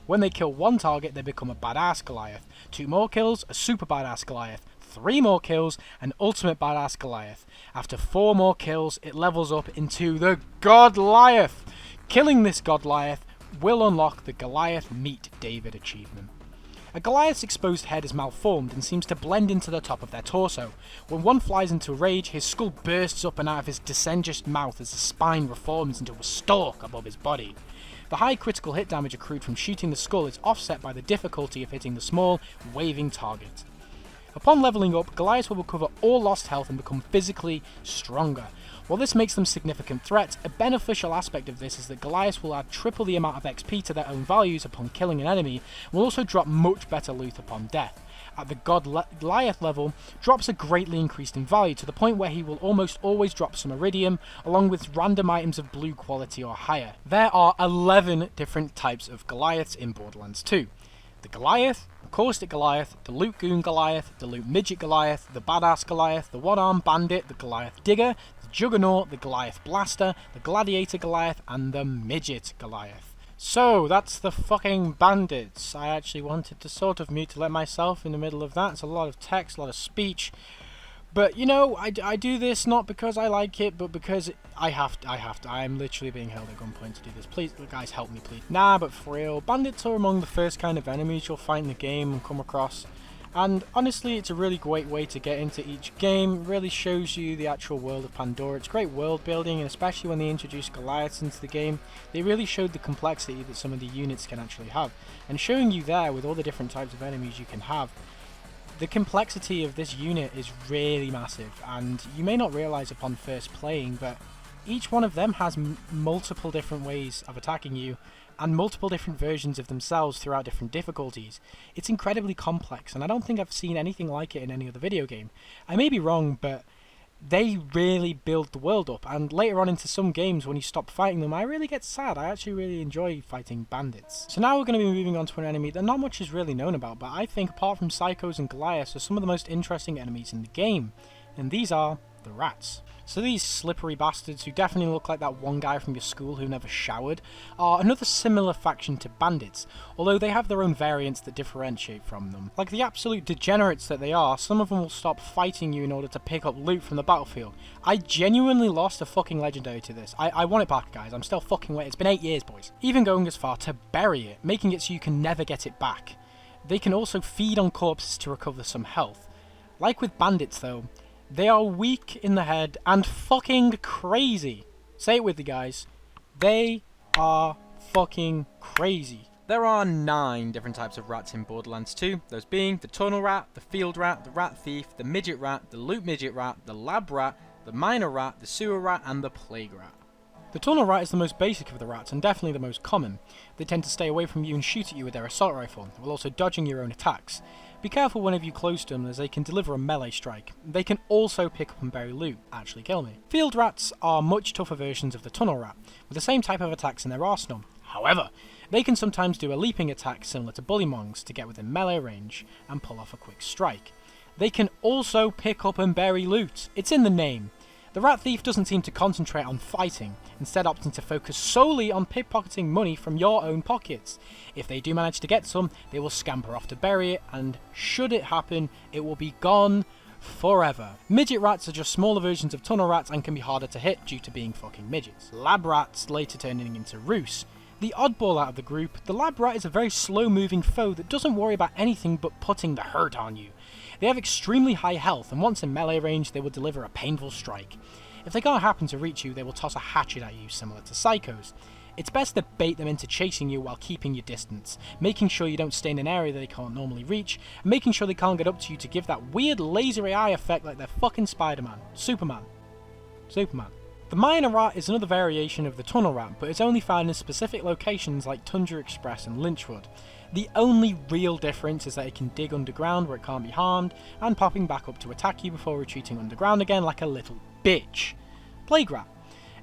When they kill 1 target, they become a Badass Goliath. 2 more kills, a Super Badass Goliath. 3 more kills, an Ultimate Badass Goliath. After 4 more kills, it levels up into the Godliath. Killing this Goliath will unlock the Goliath Meet David achievement. A Goliath's exposed head is malformed and seems to blend into the top of their torso. When one flies into rage, his skull bursts up and out of his descended mouth as the spine reforms into a stalk above his body. The high critical hit damage accrued from shooting the skull is offset by the difficulty of hitting the small, waving target. Upon leveling up, Goliaths will recover all lost health and become physically stronger. While this makes them significant threats, a beneficial aspect of this is that Goliaths will add triple the amount of XP to their own values upon killing an enemy, and will also drop much better loot upon death. At the Goliath level, drops are greatly increased in value to the point where he will almost always drop some iridium, along with random items of blue quality or higher. There are 11 different types of Goliaths in Borderlands 2. The Goliath, the Caustic Goliath, the Loot Goon Goliath, the Loot Midget Goliath, the Badass Goliath, the One-Armed Bandit, the Goliath Digger, the Juggernaut, the Goliath Blaster, the Gladiator Goliath, and the Midget Goliath. So, that's the fucking Bandits. I actually wanted to sort of mute to let myself in the middle of that. It's a lot of text, a lot of speech. But, you know, I do this not because I like it, but because I have to. I am literally being held at gunpoint to do this. Please, guys, help me, please. Nah, but for real, bandits are among the first kind of enemies you'll find in the game and come across. And honestly, it's a really great way to get into each game. It really shows you the actual world of Pandora. It's great world building, and especially when they introduced Goliaths into the game, they really showed the complexity that some of the units can actually have. And showing you there with all the different types of enemies you can have, the complexity of this unit is really massive, and you may not realise upon first playing, but each one of them has multiple different ways of attacking you, and multiple different versions of themselves throughout different difficulties. It's incredibly complex, and I don't think I've seen anything like it in any other video game. I may be wrong, but they really build the world up, and later on into some games when you stop fighting them, I really get sad. I actually really enjoy fighting bandits. So now we're going to be moving on to an enemy that not much is really known about, but I think apart from Psychos and Goliaths are some of the most interesting enemies in the game, and these are the rats. So these slippery bastards, who definitely look like that one guy from your school who never showered, are another similar faction to bandits, although they have their own variants that differentiate from them. Like the absolute degenerates that they are, some of them will stop fighting you in order to pick up loot from the battlefield. I genuinely lost a fucking legendary to this. I want it back, guys. I'm still fucking waiting. It's been 8 years, boys. Even going as far to bury it, making it so you can never get it back. They can also feed on corpses to recover some health. Like with bandits though, they are weak in the head and fucking crazy. Say it with me, guys. They are fucking crazy. There are 9 different types of rats in Borderlands 2, those being the tunnel rat, the field rat, the rat thief, the midget rat, the loot midget rat, the lab rat, the miner rat, the sewer rat, and the plague rat. The tunnel rat is the most basic of the rats and definitely the most common. They tend to stay away from you and shoot at you with their assault rifle, while also dodging your own attacks. Be careful whenever you close to them, as they can deliver a melee strike. They can also pick up and bury loot, actually kill me. Field rats are much tougher versions of the tunnel rat, with the same type of attacks in their arsenal. However, they can sometimes do a leaping attack similar to Bullymongs to get within melee range and pull off a quick strike. They can also pick up and bury loot. It's in the name. The rat thief doesn't seem to concentrate on fighting, instead opting to focus solely on pickpocketing money from your own pockets. If they do manage to get some, they will scamper off to bury it, and should it happen, it will be gone forever. Midget rats are just smaller versions of tunnel rats and can be harder to hit due to being fucking midgets. Lab rats later turning into roos. The oddball out of the group, the lab rat is a very slow moving foe that doesn't worry about anything but putting the hurt on you. They have extremely high health, and once in melee range they will deliver a painful strike. If they can't happen to reach you, they will toss a hatchet at you, similar to Psychos. It's best to bait them into chasing you while keeping your distance, making sure you don't stay in an area that they can't normally reach, and making sure they can't get up to you to give that weird lasery eye effect like they're fucking Spider-Man. Superman. The miner rat is another variation of the tunnel rat, but it's only found in specific locations like Tundra Express and Lynchwood. The only real difference is that it can dig underground where it can't be harmed, and popping back up to attack you before retreating underground again like a little bitch. Plague rat.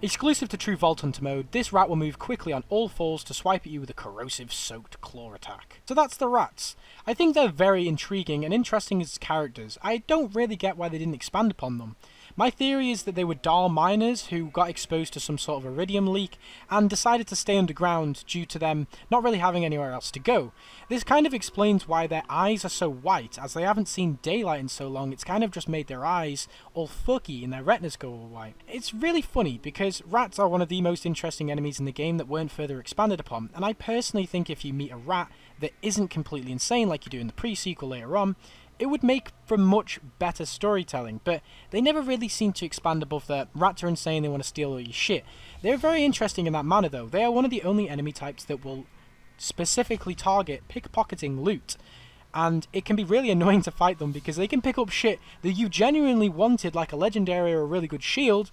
Exclusive to True Vault Hunter mode, this rat will move quickly on all fours to swipe at you with a corrosive soaked claw attack. So that's the rats. I think they're very intriguing and interesting as characters. I don't really get why they didn't expand upon them. My theory is that they were dull miners who got exposed to some sort of iridium leak and decided to stay underground due to them not really having anywhere else to go. This kind of explains why their eyes are so white, as they haven't seen daylight in so long. It's kind of just made their eyes all fucky and their retinas go all white. It's really funny because rats are one of the most interesting enemies in the game that weren't further expanded upon, and I personally think if you meet a rat that isn't completely insane like you do in the pre-sequel later on, it would make for much better storytelling, but they never really seem to expand above the rats are insane, they want to steal all your shit. They're very interesting in that manner though. They are one of the only enemy types that will specifically target pickpocketing loot, and it can be really annoying to fight them because they can pick up shit that you genuinely wanted, like a legendary or a really good shield,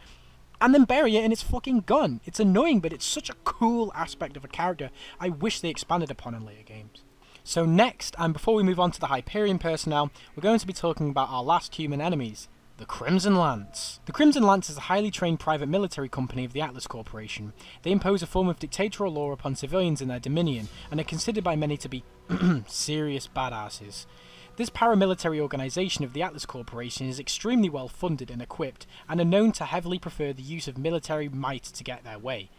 and then bury it in its fucking gun. It's annoying, but it's such a cool aspect of a character I wish they expanded upon in later games. So next, and before we move on to the Hyperion personnel, we're going to be talking about our last human enemies, the Crimson Lance. The Crimson Lance is a highly trained private military company of the Atlas Corporation. They impose a form of dictatorial law upon civilians in their dominion, and are considered by many to be serious badasses. This paramilitary organisation of the Atlas Corporation is extremely well funded and equipped, and are known to heavily prefer the use of military might to get their way.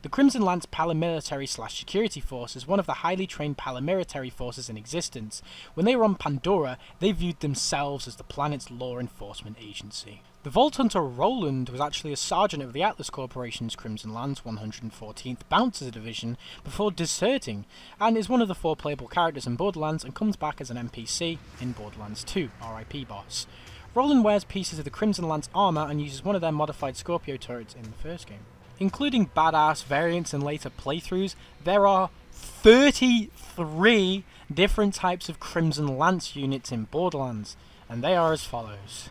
The Crimson Lance paramilitary/security force is one of the highly trained paramilitary forces in existence. When they were on Pandora, they viewed themselves as the planet's law enforcement agency. The Vault Hunter Roland was actually a sergeant of the Atlas Corporation's Crimson Lance 114th Bouncer Division before deserting, and is one of the 4 playable characters in Borderlands and comes back as an NPC in Borderlands 2, RIP boss. Roland wears pieces of the Crimson Lance armour and uses one of their modified Scorpio turrets in the first game. Including badass variants in later playthroughs, there are 33 different types of Crimson Lance units in Borderlands, and they are as follows.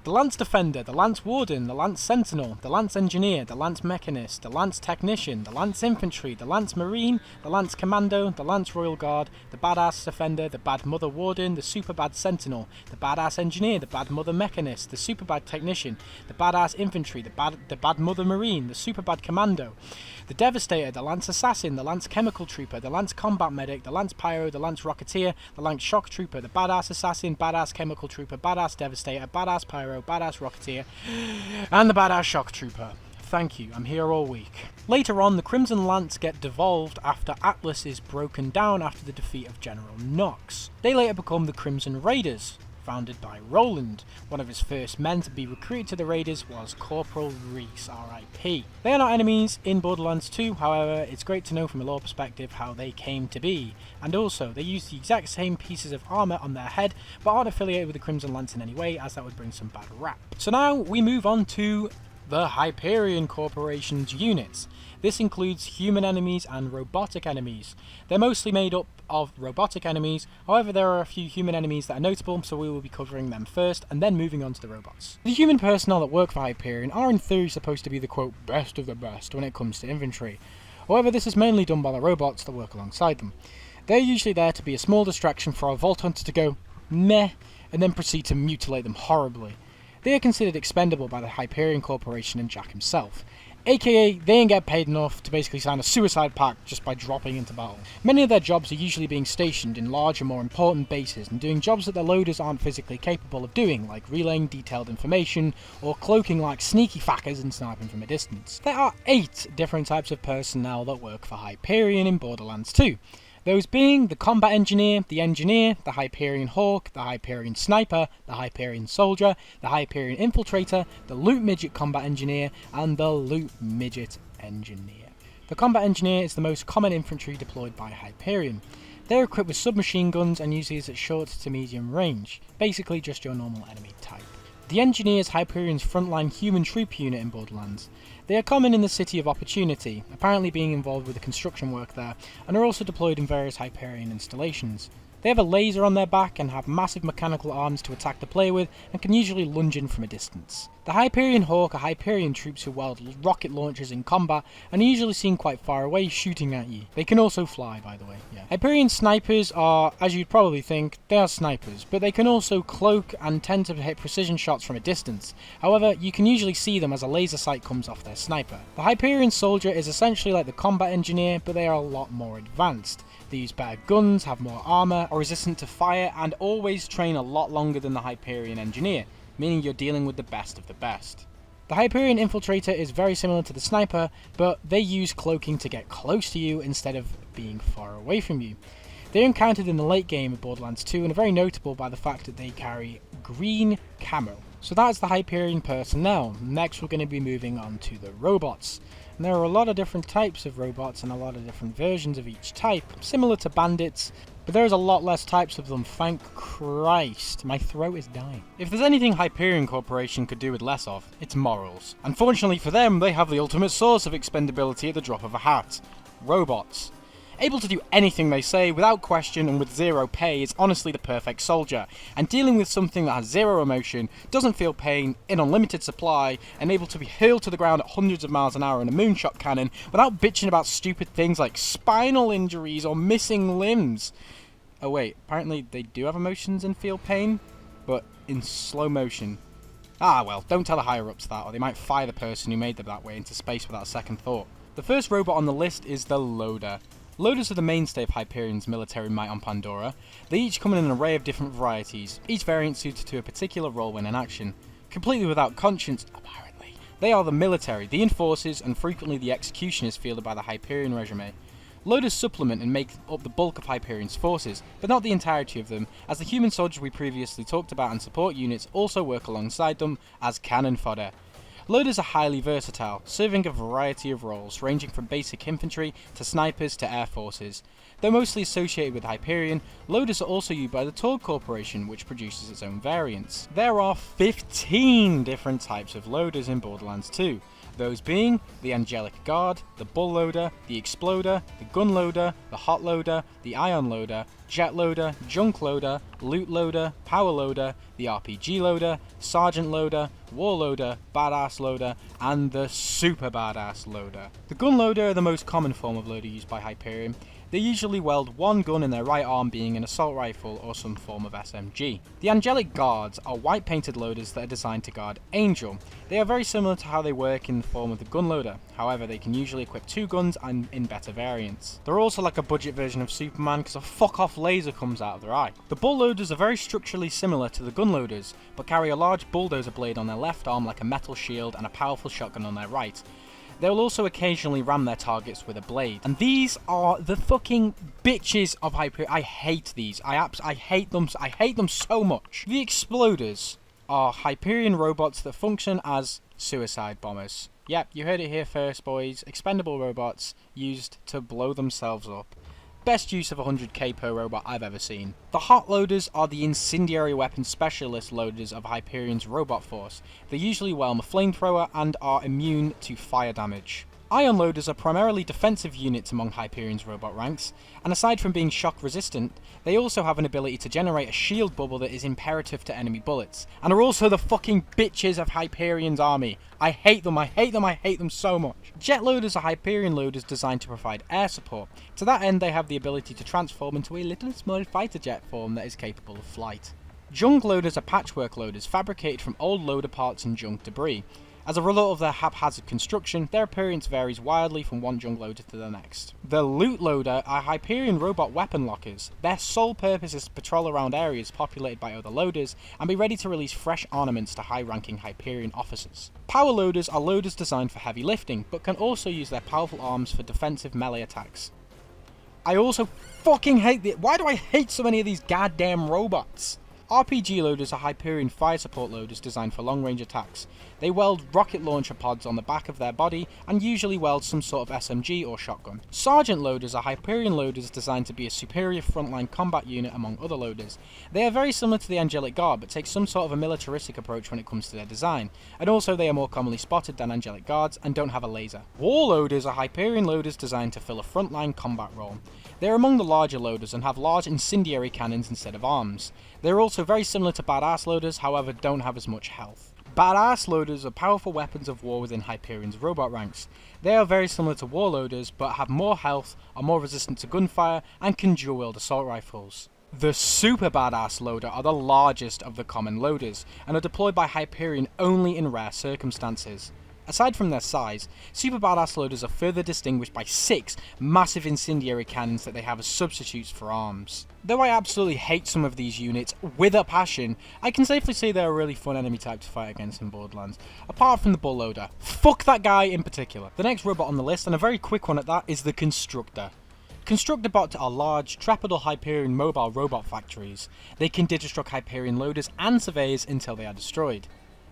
The Lance Defender, the Lance Warden, the Lance Sentinel, the Lance Engineer, the Lance Mechanist, the Lance Technician, the Lance Infantry, the Lance Marine, the Lance Commando, the Lance Royal Guard, the Badass Defender, the Bad Mother Warden, the Super Bad Sentinel, the Badass Engineer, the Bad Mother Mechanist, the Super Bad Technician, the Badass Infantry, the Bad Mother Marine, the Super Bad Commando, the Devastator, the Lance Assassin, the Lance Chemical Trooper, the Lance Combat Medic, the Lance Pyro, the Lance Rocketeer, the Lance Shock Trooper, the Badass Assassin, Badass Chemical Trooper, Badass Devastator, Badass Pyro, Badass Rocketeer, and the Badass Shock Trooper. Thank you, I'm here all week. Later on, the Crimson Lance get devolved after Atlas is broken down after the defeat of General Knox. They later become the Crimson Raiders, founded by Roland. One of his first men to be recruited to the Raiders was Corporal Reese, RIP. They are not enemies in Borderlands 2, however, it's great to know from a lore perspective how they came to be. And also, they use the exact same pieces of armour on their head, but aren't affiliated with the Crimson Lance in any way, as that would bring some bad rap. So now we move on to the Hyperion Corporation's units. This includes human enemies and robotic enemies. They're mostly made up of robotic enemies, however there are a few human enemies that are notable, so we will be covering them first and then moving on to the robots. The human personnel that work for Hyperion are in theory supposed to be the quote best of the best when it comes to infantry. However, this is mainly done by the robots that work alongside them. They're usually there to be a small distraction for our Vault Hunter to go meh and then proceed to mutilate them horribly. They are considered expendable by the Hyperion Corporation and Jack himself, aka they ain't get paid enough to basically sign a suicide pact just by dropping into battle. Many of their jobs are usually being stationed in larger, more important bases and doing jobs that their loaders aren't physically capable of doing, like relaying detailed information or cloaking like sneaky fackers and sniping from a distance. There are 8 different types of personnel that work for Hyperion in Borderlands 2. Those being the Combat Engineer, the Hyperion Hawk, the Hyperion Sniper, the Hyperion Soldier, the Hyperion Infiltrator, the Loot Midget Combat Engineer, and the Loot Midget Engineer. The Combat Engineer is the most common infantry deployed by Hyperion. They're equipped with submachine guns and use these at short to medium range, basically just your normal enemy type. The Engineer is Hyperion's frontline human troop unit in Borderlands. They are common in the City of Opportunity, apparently being involved with the construction work there, and are also deployed in various Hyperion installations. They have a laser on their back and have massive mechanical arms to attack the player with, and can usually lunge in from a distance. The Hyperion Hawk are Hyperion troops who wield rocket launchers in combat, and are usually seen quite far away shooting at you. They can also fly, by the way. Hyperion snipers are, as you'd probably think, they are snipers, but they can also cloak and tend to hit precision shots from a distance. However, you can usually see them as a laser sight comes off their sniper. The Hyperion Soldier is essentially like the Combat Engineer, but they are a lot more advanced. They use better guns, have more armour, are resistant to fire, and always train a lot longer than the Hyperion Engineer, meaning you're dealing with the best of the best. The Hyperion Infiltrator is very similar to the Sniper, but they use cloaking to get close to you instead of being far away from you. They're encountered in the late game of Borderlands 2 and are very notable by the fact that they carry green camo. So that's the Hyperion personnel. Next we're going to be moving on to the robots. And there are a lot of different types of robots and a lot of different versions of each type, similar to Bandits, but there's a lot less types of them, thank Christ. My throat is dying. If there's anything Hyperion Corporation could do with less of, it's morals. Unfortunately for them, they have the ultimate source of expendability at the drop of a hat. Robots. Able to do anything they say without question and with zero pay is honestly the perfect soldier, and dealing with something that has zero emotion, doesn't feel pain, in unlimited supply, and able to be hurled to the ground at hundreds of miles an hour in a moonshot cannon without bitching about stupid things like spinal injuries or missing limbs. Oh wait, apparently they do have emotions and feel pain, but in slow motion. Ah well, don't tell the higher ups that, or they might fire the person who made them that way into space without a second thought. The first robot on the list is the Loader. Loaders are the mainstay of Hyperion's military might on Pandora. They each come in an array of different varieties, each variant suited to a particular role when in action. Completely without conscience, apparently. They are the military, the enforcers, and frequently the executioners fielded by the Hyperion regime. Loaders supplement and make up the bulk of Hyperion's forces, but not the entirety of them, as the human soldiers we previously talked about and support units also work alongside them as cannon fodder. Loaders are highly versatile, serving a variety of roles, ranging from basic infantry to snipers to air forces. Though mostly associated with Hyperion, loaders are also used by the Torg Corporation, which produces its own variants. There are 15 different types of loaders in Borderlands 2, those being the Angelic Guard, the Bull Loader, the Exploder, the Gun Loader, the Hot Loader, the Ion Loader, Jet Loader, Junk Loader, Loot Loader, Power Loader, the RPG Loader, Sergeant Loader, War Loader, Badass Loader, and the Super Badass Loader. The Gun Loader are the most common form of loader used by Hyperion. They usually wield one gun in their right arm, being an assault rifle or some form of SMG. The Angelic Guards are white painted loaders that are designed to guard Angel. They are very similar to how they work in the form of the gun loader, however they can usually equip 2 guns and in better variants. They're also like a budget version of Superman because a fuck off laser comes out of their eye. The Bull Loaders are very structurally similar to the gun loaders, but carry a large bulldozer blade on their left arm like a metal shield and a powerful shotgun on their right. They will also occasionally ram their targets with a blade. And these are the fucking bitches of Hyperion. I hate these. I hate them. I hate them so much. The Exploders are Hyperion robots that function as suicide bombers. Yep, you heard it here first, boys. Expendable robots used to blow themselves up. Best use of 100k per robot I've ever seen. The Hot Loaders are the incendiary weapon specialist loaders of Hyperion's robot force. They usually wield a flamethrower and are immune to fire damage. Ion Loaders are primarily defensive units among Hyperion's robot ranks, and aside from being shock resistant, they also have an ability to generate a shield bubble that is imperative to enemy bullets, and are also the fucking bitches of Hyperion's army. I hate them, I hate them, I hate them so much. Jet Loaders are Hyperion loaders designed to provide air support. To that end, they have the ability to transform into a little small fighter jet form that is capable of flight. Junk Loaders are patchwork loaders fabricated from old loader parts and junk debris. As a result of their haphazard construction, their appearance varies wildly from one junk loader to the next. The Loot Loader are Hyperion robot weapon lockers. Their sole purpose is to patrol around areas populated by other loaders and be ready to release fresh armaments to high-ranking Hyperion officers. Power Loaders are loaders designed for heavy lifting, but can also use their powerful arms for defensive melee attacks. I also fucking hate why do I hate so many of these goddamn robots? RPG loaders are Hyperion fire support loaders designed for long-range attacks. They weld rocket launcher pods on the back of their body and usually weld some sort of SMG or shotgun. Sergeant loaders are Hyperion loaders designed to be a superior frontline combat unit among other loaders. They are very similar to the Angelic Guard but take some sort of a militaristic approach when it comes to their design, and also they are more commonly spotted than Angelic Guards and don't have a laser. War loaders are Hyperion loaders designed to fill a frontline combat role. They are among the larger loaders and have large incendiary cannons instead of arms. They are also very similar to Badass loaders, however don't have as much health. Badass loaders are powerful weapons of war within Hyperion's robot ranks. They are very similar to war loaders but have more health, are more resistant to gunfire, and can dual-wield assault rifles. The Super Badass Loader are the largest of the common loaders, and are deployed by Hyperion only in rare circumstances. Aside from their size, Super Badass Loaders are further distinguished by 6 massive incendiary cannons that they have as substitutes for arms. Though I absolutely hate some of these units with a passion, I can safely say they're a really fun enemy type to fight against in Borderlands, apart from the Bull Loader. Fuck that guy in particular. The next robot on the list, and a very quick one at that, is the Constructor. Constructor bots are large, trapdoor Hyperion mobile robot factories. They can digistruct Hyperion loaders and surveyors until they are destroyed.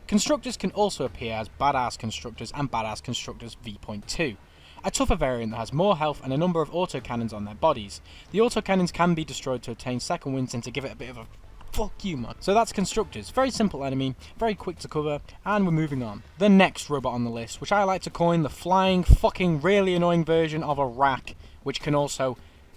Constructors can also appear as Badass Constructors and Badass Constructors V.2, a tougher variant that has more health and a number of autocannons on their bodies. The autocannons can be destroyed to obtain second winds and to give it a bit of a fuck you man. So that's Constructors, very simple enemy, very quick to cover, and we're moving on. The next robot on the list, which I like to coin the flying fucking really annoying version of a Rakk, which can also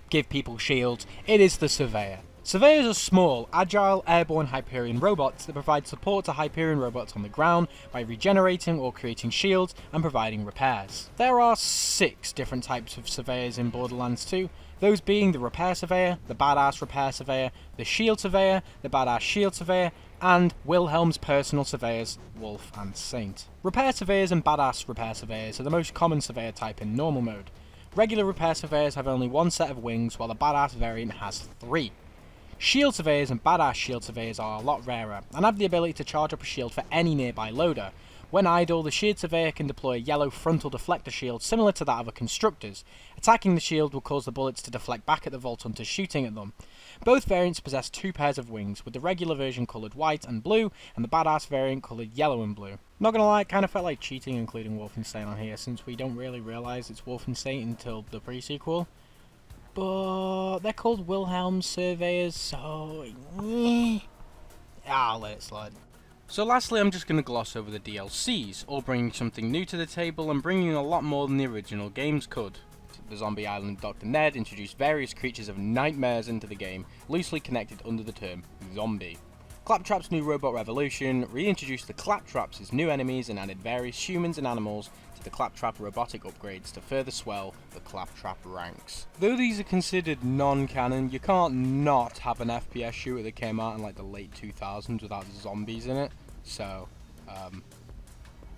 give people shields, it is the Surveyor. Surveyors are small, agile, airborne Hyperion robots that provide support to Hyperion robots on the ground by regenerating or creating shields and providing repairs. There are 6 different types of Surveyors in Borderlands 2, those being the Repair Surveyor, the Badass Repair Surveyor, the Shield Surveyor, the Badass Shield Surveyor, and Wilhelm's personal surveyors, Wolf and Saint. Repair Surveyors and Badass Repair Surveyors are the most common Surveyor type in normal mode. Regular Repair Surveyors have only 1 set of wings, while the Badass variant has 3. Shield Surveyors and Badass Shield Surveyors are a lot rarer, and have the ability to charge up a shield for any nearby loader, When idle, the Sheared Surveyor can deploy a yellow frontal deflector shield similar to that of a Constructor's. Attacking the shield will cause the bullets to deflect back at the Vault Hunters shooting at them. Both variants possess 2 pairs of wings, with the regular version coloured white and blue, and the badass variant coloured yellow and blue. Not gonna lie, it kind of felt like cheating including Wolfenstein on here, since we don't really realise it's Wolfenstein until the pre-sequel. But they're called Wilhelm Surveyors, so I'll let it slide. So lastly, I'm just going to gloss over the DLCs, all bringing something new to the table and bringing a lot more than the original games could. The Zombie Island Dr. Ned introduced various creatures of nightmares into the game, loosely connected under the term zombie. Claptrap's new Robot Revolution reintroduced the Claptraps as new enemies and added various humans and animals to the Claptrap robotic upgrades to further swell the Claptrap ranks. Though these are considered non-canon, you can't not have an FPS shooter that came out in like the late 2000s without zombies in it, so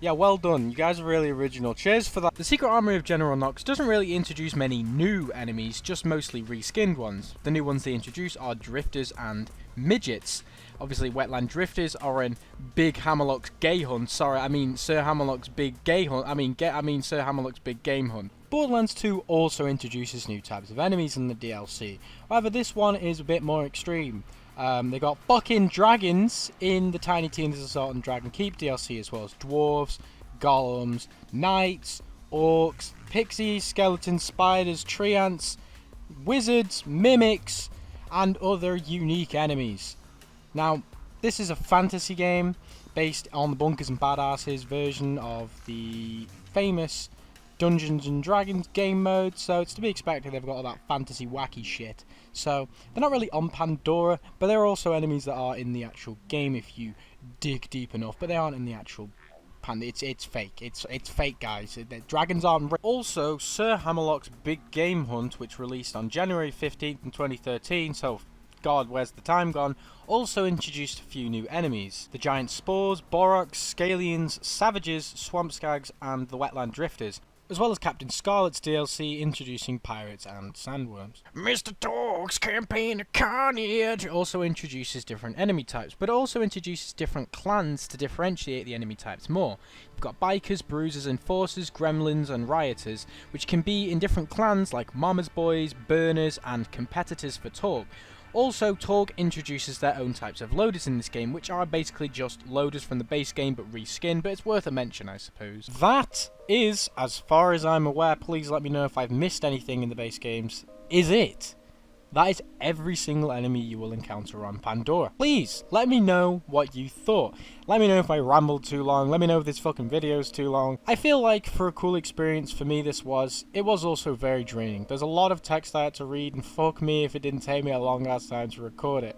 yeah, well done. You guys are really original. Cheers for that. The Secret Armory of General Knox doesn't really introduce many new enemies, just mostly reskinned ones. The new ones they introduce are Drifters and Midgets. Obviously, Wetland Drifters are in Big Hammerlock's Gay Hunt. Sorry, I mean Sir Hammerlock's Big Gay Hunt. I mean Sir Hammerlock's Big Game Hunt. Borderlands 2 also introduces new types of enemies in the DLC. However, this one is a bit more extreme. They got fucking dragons in the Tiny Tina's Assault and Dragon Keep DLC, as well as dwarves, golems, knights, orcs, pixies, skeletons, spiders, tree ants, wizards, mimics, and other unique enemies. Now, this is a fantasy game based on the Bunkers and Badasses version of the famous Dungeons and Dragons game mode, so it's to be expected they've got all that fantasy wacky shit. So they're not really on Pandora, but there are also enemies that are in the actual game if you dig deep enough, but they aren't in the actual it's fake. It's fake, guys. The dragons aren't real. Also, Sir Hammerlock's Big Game Hunt, which released on January 15th in 2013, so God, where's the time gone, also introduced a few new enemies. The giant spores, Boroks, Scalians, Savages, Swamp Skags, and the Wetland Drifters, as well as Captain Scarlet's DLC introducing pirates and sandworms. Mr. Dog's Campaign of Carnage also introduces different enemy types, but also introduces different clans to differentiate the enemy types more. You've got Bikers, Bruisers, Enforcers, Gremlins, and Rioters, which can be in different clans like Mama's Boys, Burners, and Competitors for Torg. Also, Torg introduces their own types of loaders in this game, which are basically just loaders from the base game but reskinned, but it's worth a mention, I suppose. That is, as far as I'm aware, please let me know if I've missed anything in the base games, is it. That is every single enemy you will encounter on Pandora. Please, let me know what you thought. Let me know if I rambled too long. Let me know if this fucking video is too long. I feel like for a cool experience for me it was also very draining. There's a lot of text I had to read, and fuck me if it didn't take me a long ass time to record it.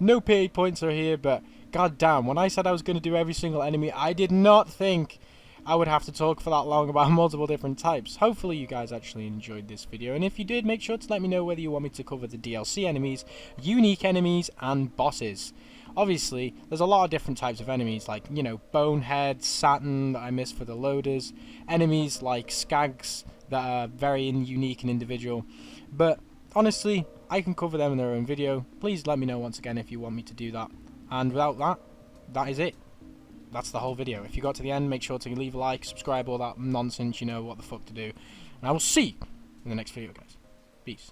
No pity points are here, but goddamn, when I said I was going to do every single enemy, I did not think I would have to talk for that long about multiple different types. Hopefully you guys actually enjoyed this video, and if you did, make sure to let me know whether you want me to cover the DLC enemies, unique enemies, and bosses. Obviously, there's a lot of different types of enemies, like, you know, Bonehead, Saturn that I missed for the loaders, enemies like Skags that are very unique and individual, but honestly, I can cover them in their own video. Please let me know once again if you want me to do that, and without that, that is it. That's the whole video. If you got to the end, make sure to leave a like, subscribe, all that nonsense, you know what the fuck to do. And I will see you in the next video, guys. Peace.